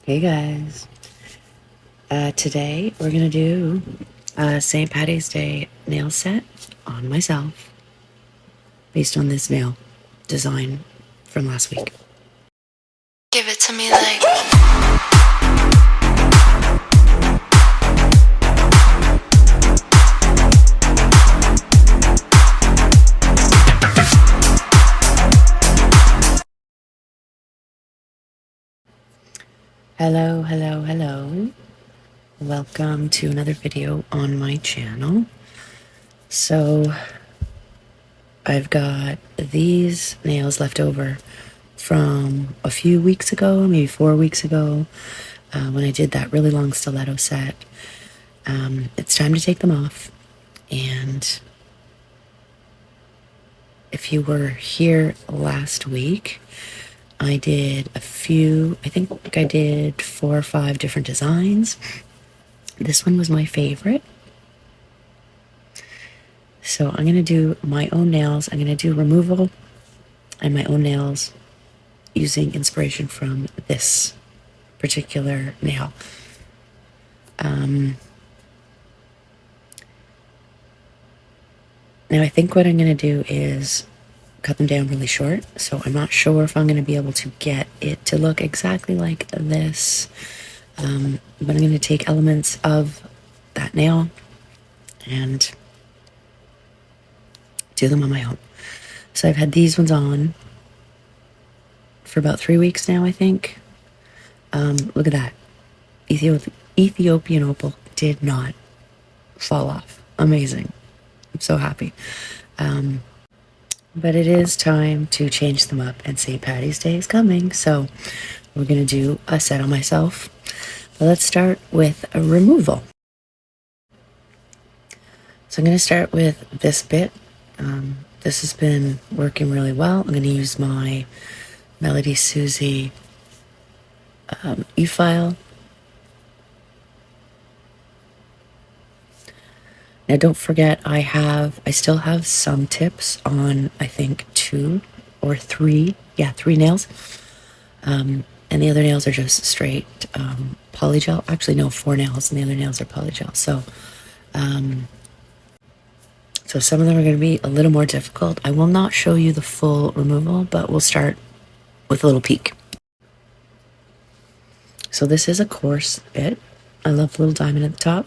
Hey guys, today we're gonna do a St. Patty's Day nail set on myself based on this nail design from last week. Give it to me like Hello. Welcome to another video on my channel. So I've got these nails left over from a few weeks ago, maybe 4 weeks ago, when I did that really long stiletto set. It's time to take them off. And if you were here last week, I did I think I did 4 or 5 different designs. This one was my favorite. So I'm going to do my own nails. I'm going to do removal and my own nails using inspiration from this particular nail. Now I think what I'm going to do is cut them down really short, so I'm not sure if I'm going to be able to get it to look exactly like this, but I'm going to take elements of that nail and do them on my own. So I've had these ones on for about 3 weeks now, I think. Look at that. Ethiopian opal did not fall off. Amazing. I'm so happy. But it is time to change them up, and St. Patty's Day is coming, so we're going to do a set on myself. But let's start with a removal. So I'm going to start with this bit. This has been working really well. I'm going to use my Melody Susie e-file. Now don't forget, I still have some tips on, I think 2 or 3 nails. And the other nails are just straight polygel. Actually, no, 4 nails, and the other nails are polygel. So some of them are going to be a little more difficult. I will not show you the full removal, but we'll start with a little peek. So this is a coarse bit. I love the little diamond at the top.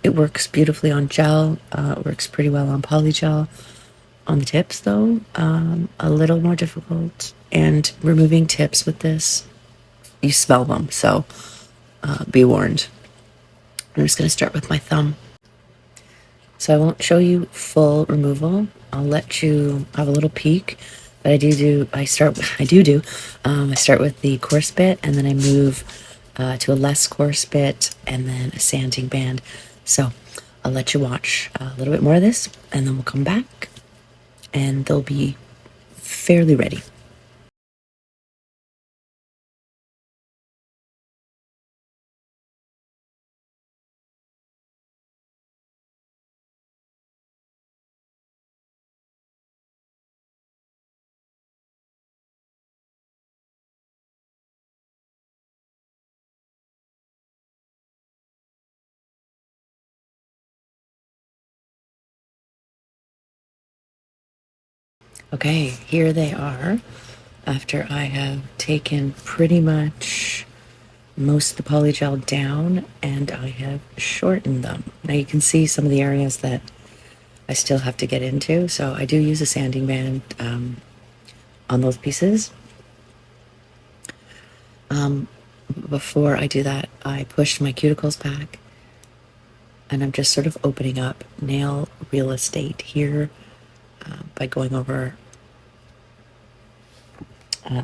It works beautifully on gel. It works pretty well on polygel. On the tips, though, a little more difficult. And removing tips with this, you smell them, so be warned. I'm just going to start with my thumb. So I won't show you full removal. I'll let you have a little peek. But I start with the coarse bit, and then I move to a less coarse bit, and then a sanding band. So I'll let you watch a little bit more of this, and then we'll come back, and they'll be fairly ready. Okay, here they are after I have taken pretty much most of the polygel down, and I have shortened them. Now you can see some of the areas that I still have to get into, so I do use a sanding band on those pieces. Before I do that, I pushed my cuticles back, and I'm just sort of opening up nail real estate here by going over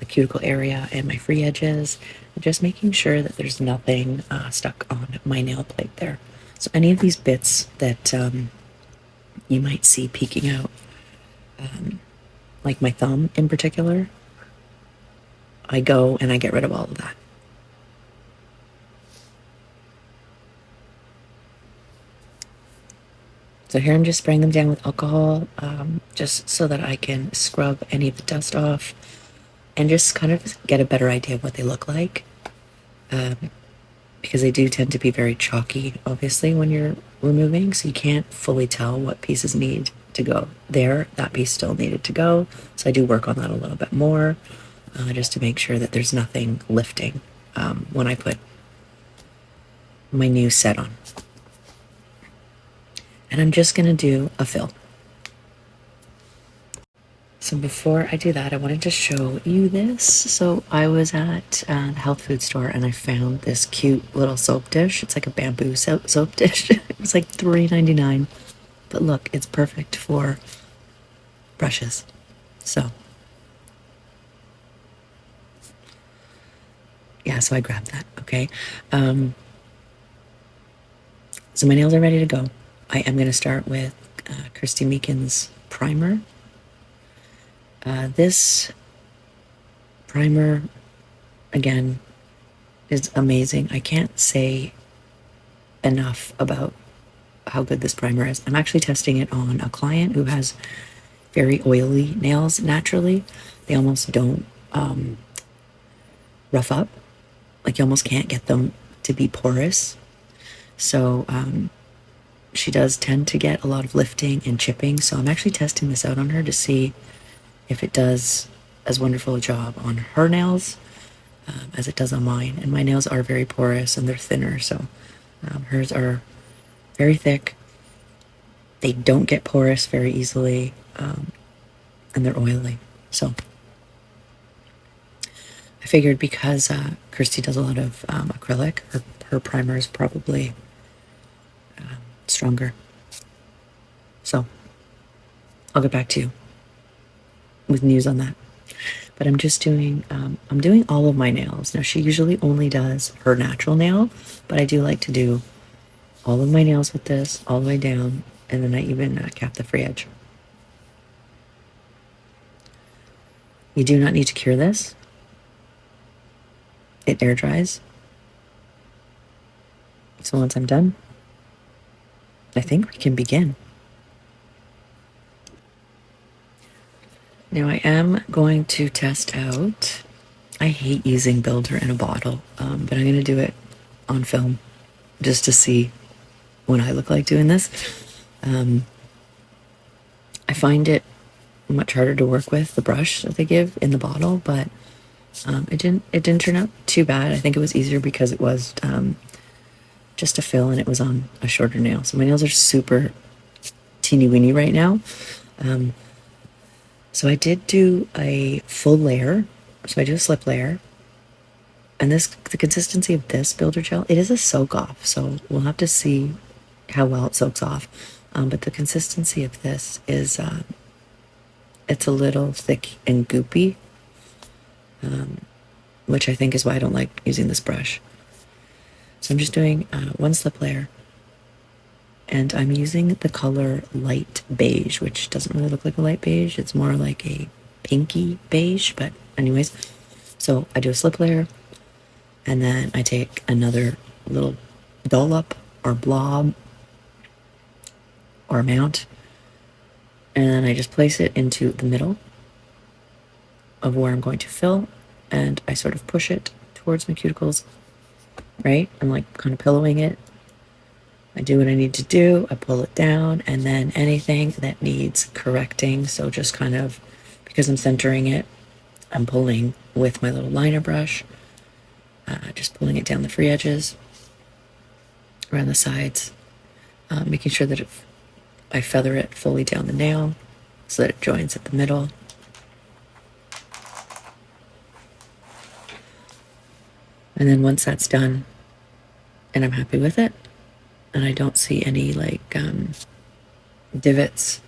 the cuticle area and my free edges, and just making sure that there's nothing stuck on my nail plate there. So any of these bits that you might see peeking out, like my thumb in particular, I go and I get rid of all of that. So here I'm just spraying them down with alcohol, just so that I can scrub any of the dust off and just kind of get a better idea of what they look like. because they do tend to be very chalky, obviously, when you're removing, so you can't fully tell what pieces need to go there. That piece still needed to go, so I do work on that a little bit more, just to make sure that there's nothing lifting when I put my new set on. And I'm just gonna do a fill. So before I do that, I wanted to show you this. So I was at the health food store and I found this cute little soap dish. It's like a bamboo soap dish. It was like $3.99. But look, it's perfect for brushes. So yeah, so I grabbed that, okay? So my nails are ready to go. I am going to start with Kirsty Meakin's primer. This primer, again, is amazing. I can't say enough about how good this primer is. I'm actually testing it on a client who has very oily nails naturally. They almost don't rough up. Like you almost can't get them to be porous. So she does tend to get a lot of lifting and chipping. So I'm actually testing this out on her to see if it does as wonderful a job on her nails as it does on mine. And my nails are very porous and they're thinner. So hers are very thick. They don't get porous very easily. And they're oily. So I figured because Kirsty does a lot of acrylic, her primer is probably stronger. So I'll get back to you with news on that. But I'm just doing, I'm doing all of my nails. Now she usually only does her natural nail, but I do like to do all of my nails with this all the way down, and then I even cap the free edge. You do not need to cure this. It air dries. So once I'm done, I think we can begin. Now I am going to test out, I hate using builder in a bottle, but I'm going to do it on film just to see what I look like doing this. I find it much harder to work with the brush that they give in the bottle, but it didn't turn out too bad. I think it was easier because it was just a fill and it was on a shorter nail. So my nails are super teeny weeny right now. So I did do a full layer. So I do a slip layer. And the consistency of this builder gel, it is a soak off. So we'll have to see how well it soaks off. But the consistency of this is, it's a little thick and goopy, which I think is why I don't like using this brush. So I'm just doing one slip layer. And I'm using the color light beige, which doesn't really look like a light beige. It's more like a pinky beige, but anyways. So I do a slip layer, and then I take another little dollop or blob or amount, and then I just place it into the middle of where I'm going to fill, and I sort of push it towards my cuticles, right? I'm like kind of pillowing it. I do what I need to do, I pull it down, and then anything that needs correcting, so just kind of, because I'm centering it, I'm pulling with my little liner brush, just pulling it down the free edges, around the sides, making sure that I feather it fully down the nail so that it joins at the middle. And then once that's done and I'm happy with it, and I don't see any like divots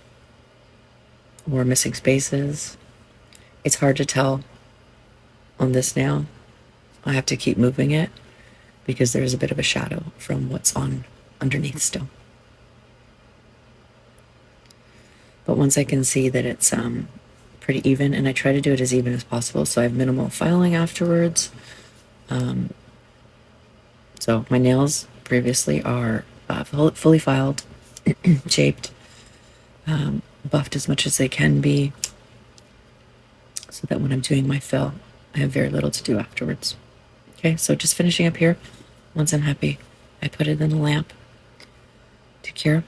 or missing spaces, it's hard to tell on this nail. I have to keep moving it because there's a bit of a shadow from what's on underneath still. But once I can see that it's pretty even, and I try to do it as even as possible so I have minimal filing afterwards. So my nails previously are fully filed, shaped, buffed as much as they can be, so that when I'm doing my fill, I have very little to do afterwards. Okay, so just finishing up here. Once I'm happy, I put it in the lamp to cure.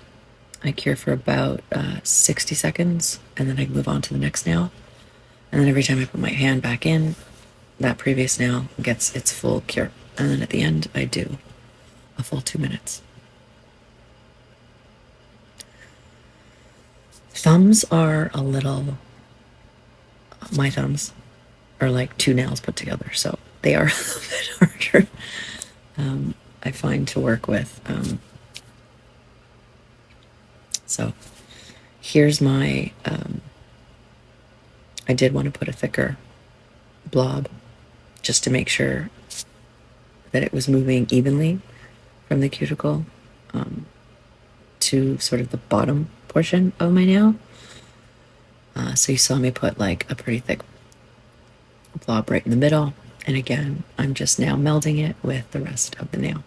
I cure for about 60 seconds, and then I move on to the next nail. And then every time I put my hand back in, that previous nail gets its full cure. And then at the end, I do a full 2 minutes. Thumbs are a little... My thumbs are like 2 nails put together, so they are a little bit harder, I find, to work with. So here's my... I did want to put a thicker blob just to make sure that it was moving evenly from the cuticle to sort of the bottom portion of my nail. So you saw me put like a pretty thick blob right in the middle. And again, I'm just now melding it with the rest of the nail.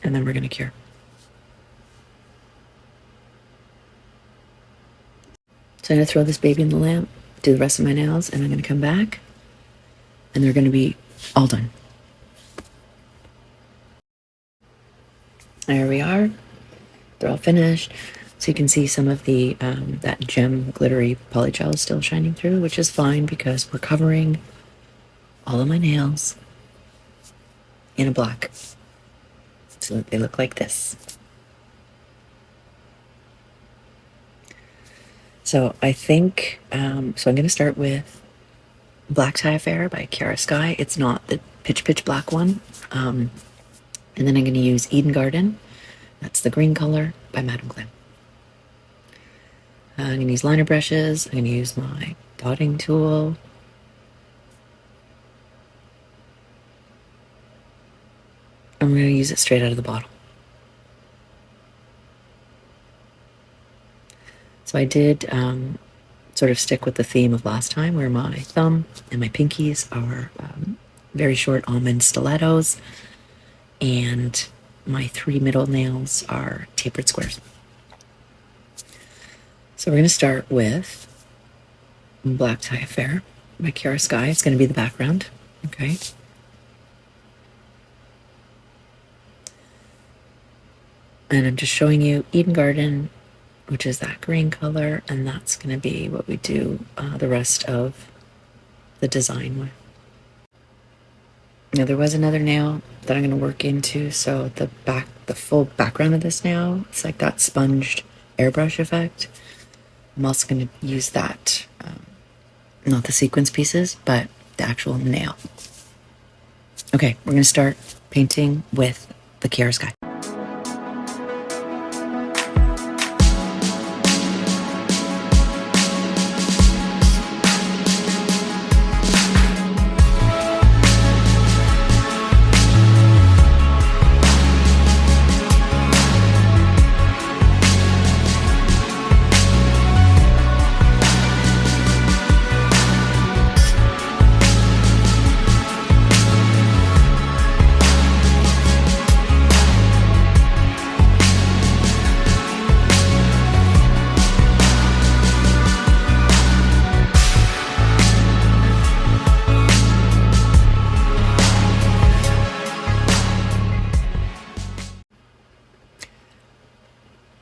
And then we're going to cure. So I'm going to throw this baby in the lamp, do the rest of my nails, and I'm going to come back, and they're going to be all done. There we are. They're all finished. So you can see some of the that gem glittery polygel is still shining through, which is fine because we're covering all of my nails in a black so that they look like this. So I think, so I'm going to start with Black Tie Affair by KIARA Sky. It's not the pitch black one. And then I'm going to use Eden Garden. That's the green color by GLAM. I'm going to use liner brushes. I'm going to use my dotting tool. I'm going to use it straight out of the bottle. So I did sort of stick with the theme of last time, where my thumb and my pinkies are very short almond stilettos, and my 3 middle nails are tapered squares. So we're going to start with Black Tie Affair by KIARA Sky. It's going to be the background. Okay. And I'm just showing you Eden Garden, which is that green color, and that's going to be what we do the rest of the design with. Now there was another nail that I'm going to work into, so the full background of this nail, it's like that sponged airbrush effect. I'm also going to use that, not the sequence pieces, but the actual nail. Okay, we're going to start painting with the KIARA Sky.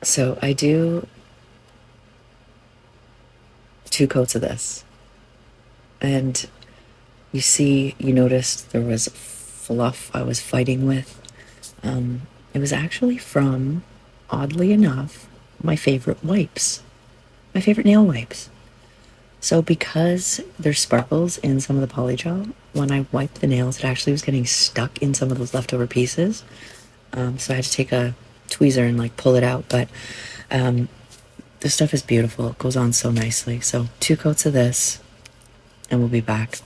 So I do 2 coats of this, and you noticed there was fluff I was fighting with. It was actually from, oddly enough, my favorite wipes, my favorite nail wipes. So because there's sparkles in some of the polygel, when I wiped the nails, it actually was getting stuck in some of those leftover pieces. So I had to take a tweezer and like pull it out, but this stuff is beautiful. It goes on so nicely. So 2 coats of this, and we'll be back.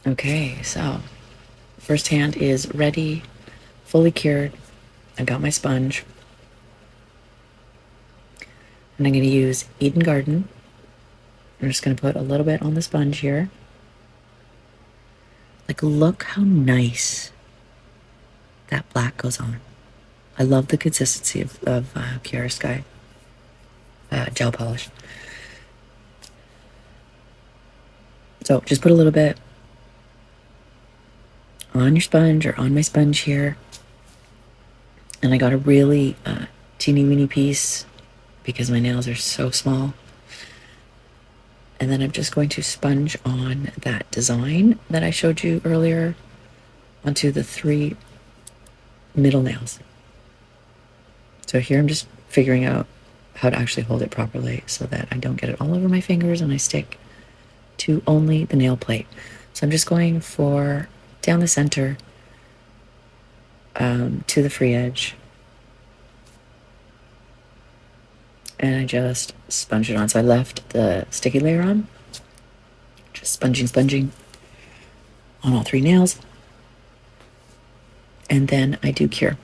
Okay, so first hand is ready, fully cured. I got my sponge, and I'm going to use Eden Garden. I'm just going to put a little bit on the sponge here. Like, look how nice that black goes on. I love the consistency of KIARA Sky gel polish. So just put a little bit on your sponge or on my sponge here. And I got a really teeny weeny piece because my nails are so small. And then I'm just going to sponge on that design that I showed you earlier onto the 3 middle nails. So here I'm just figuring out how to actually hold it properly so that I don't get it all over my fingers and I stick to only the nail plate. So I'm just going for down the center to the free edge. And I just sponge it on. So I left the sticky layer on. Just sponging on all 3 nails. And then I do cure.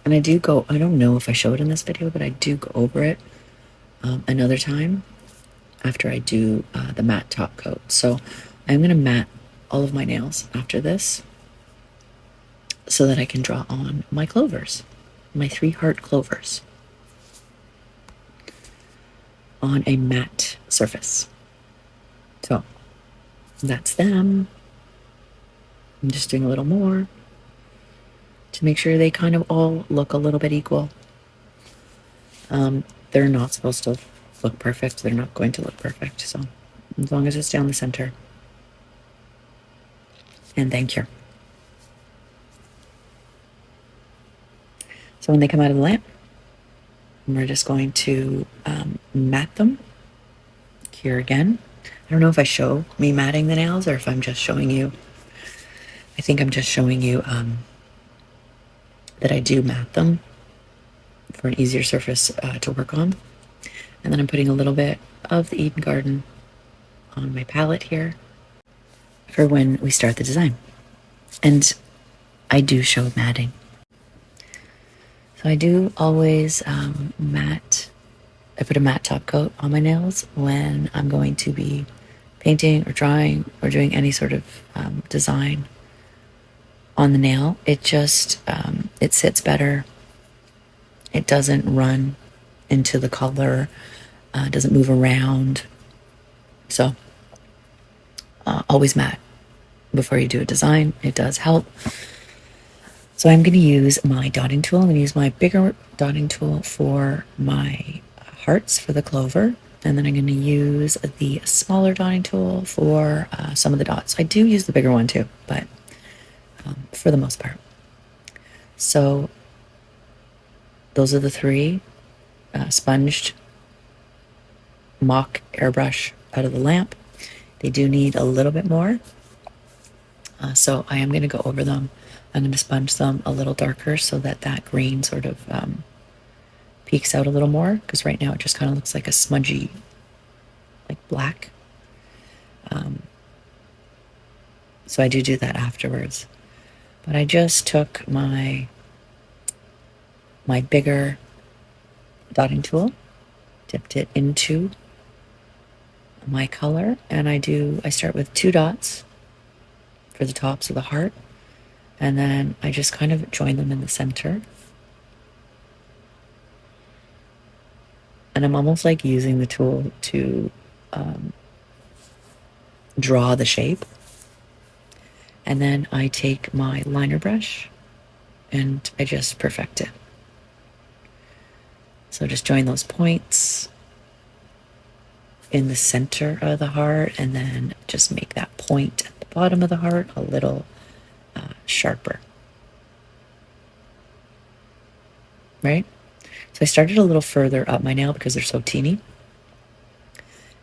And I do go, I don't know if I show it in this video, but I do go over it another time after I do the matte top coat. So I'm going to matte all of my nails after this so that I can draw on my clovers, my 3 heart clovers on a matte surface. So that's them. I'm just doing a little more to make sure they kind of all look a little bit equal. They're not supposed to look perfect. They're not going to look perfect. So as long as it's down the center. And then cure. So when they come out of the lamp, we're just going to matte them. Cure again. I don't know if I show me matting the nails or if I'm just showing you. I think I'm just showing you that I do matte them for an easier surface to work on. And then I'm putting a little bit of the Eden Garden on my palette here for when we start the design. And I do show matting. So I do always matte. I put a matte top coat on my nails when I'm going to be painting or drawing or doing any sort of design on the nail. It just, it sits better. It doesn't run into the color, doesn't move around. So always matte before you do a design. It does help. So I'm going to use my dotting tool. I'm going to use my bigger dotting tool for my hearts for the clover. And then I'm going to use the smaller dotting tool for some of the dots. I do use the bigger one too, but for the most part. So those are the 3 sponged mock airbrush out of the lamp. They do need a little bit more. So I am going to go over them. I'm going to sponge them a little darker so that that green sort of peeks out a little more, because right now it just kind of looks like a smudgy, like black. So I do that afterwards. But I just took my bigger dotting tool, dipped it into my color, and I start with 2 dots for the tops of the heart, and then I just kind of join them in the center. And I'm almost like using the tool to draw the shape. And then I take my liner brush and I just perfect it. So just join those points in the center of the heart, and then just make that point at the bottom of the heart a little sharper. Right? So I started a little further up my nail because they're so teeny.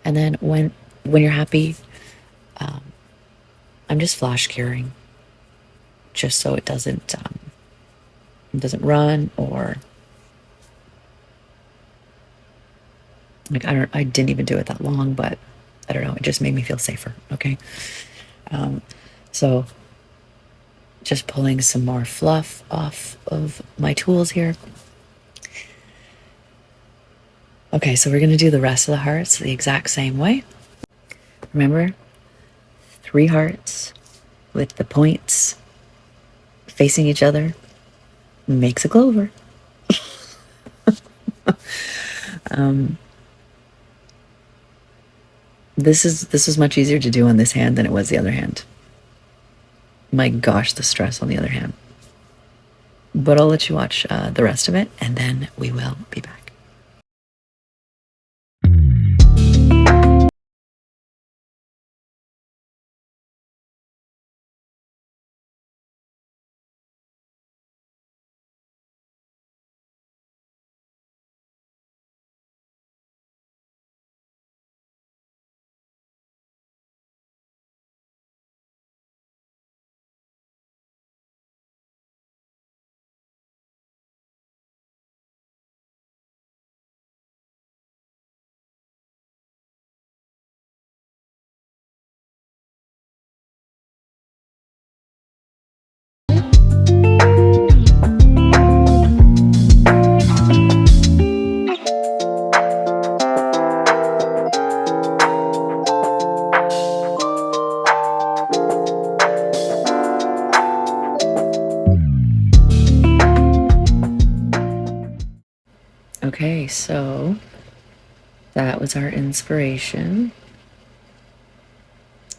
And then when you're happy, I'm just flash curing, just so it doesn't run, or like I didn't even do it that long, but I don't know, it just made me feel safer. Okay. So just pulling some more fluff off of my tools here. Okay, so we're going to do the rest of the hearts the exact same way. Remember, 3 hearts with the points facing each other makes a clover. This is much easier to do on this hand than it was the other hand. My gosh, the stress on the other hand. But I'll let you watch the rest of it, and then we will be back. Okay, so that was our inspiration,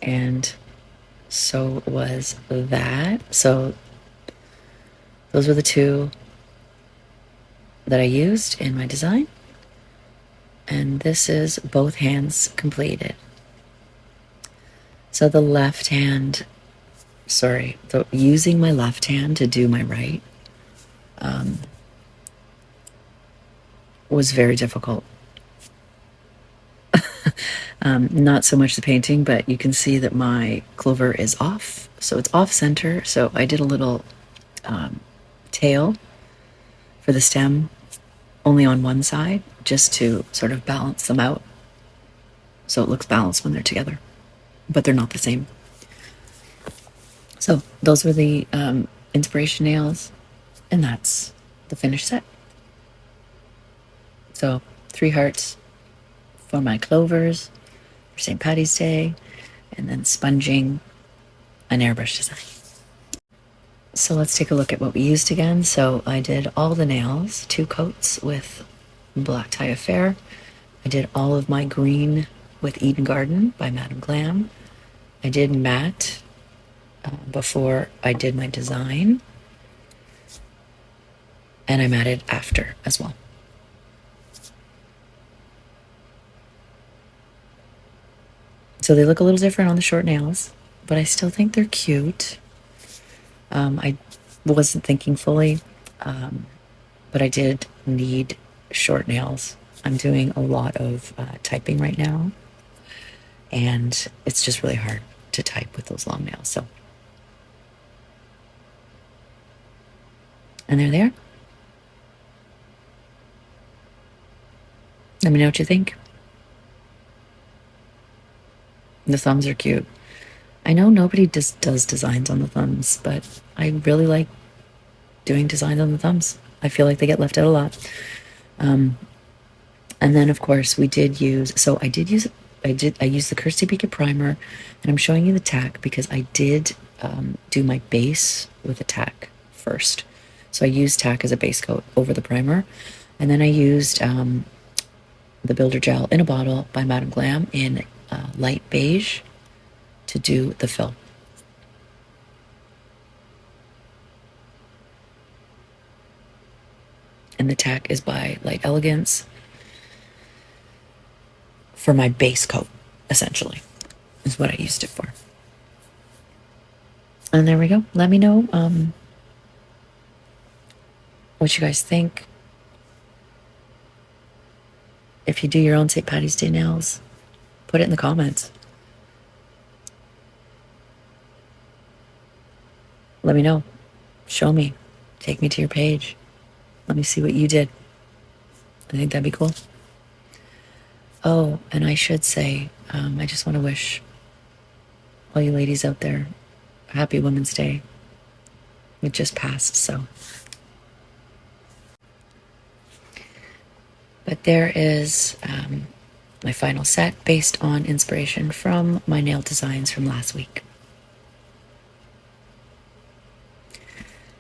and so was that. So those were the two that I used in my design, and this is both hands completed. So the left hand, using my left hand to do my right was very difficult. Not so much the painting, but you can see that my clover is off. So it's off center. So I did a little tail for the stem only on one side, just to sort of balance them out. So it looks balanced when they're together, but they're not the same. So those were the inspiration nails, and that's the finished set. So 3 hearts for my clovers for St. Patty's Day, and then sponging an airbrush design. So let's take a look at what we used again. So I did all the nails, 2 coats with Black Tie Affair. I did all of my green with Eden Garden by Madame Glam. I did matte before I did my design, and I matted after as well. So they look a little different on the short nails, but I still think they're cute. I wasn't thinking fully, but I did need short nails. I'm doing a lot of typing right now, and it's just really hard to type with those long nails. So, and they're there. Let me know what you think. The thumbs are cute. I know nobody does designs on the thumbs, but I really like doing designs on the thumbs. I feel like they get left out a lot. And then of course we did use, I used the Kirsty Beacon primer, and I'm showing you the TACK because I did do my base with a TACK first. So I used TACK as a base coat over the primer, and then I used the Builder Gel in a bottle by Madame Glam in light beige to do the fill. And the TACK is by Elegance for my base coat, essentially, is what I used it for. And there we go. Let me know what you guys think. If you do your own St. Patty's Day nails, put it in the comments. Let me know. Show me. Take me to your page. Let me see what you did. I think that'd be cool. Oh, and I should say, I just want to wish all you ladies out there a happy Women's Day. It just passed, so. But there is my final set based on inspiration from my nail designs from last week.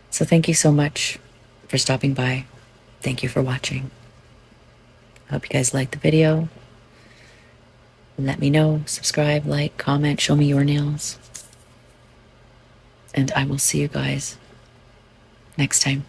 So thank you so much for stopping by. Thank you for watching. I hope you guys liked the video. Let me know, subscribe, like, comment, show me your nails. And I will see you guys next time.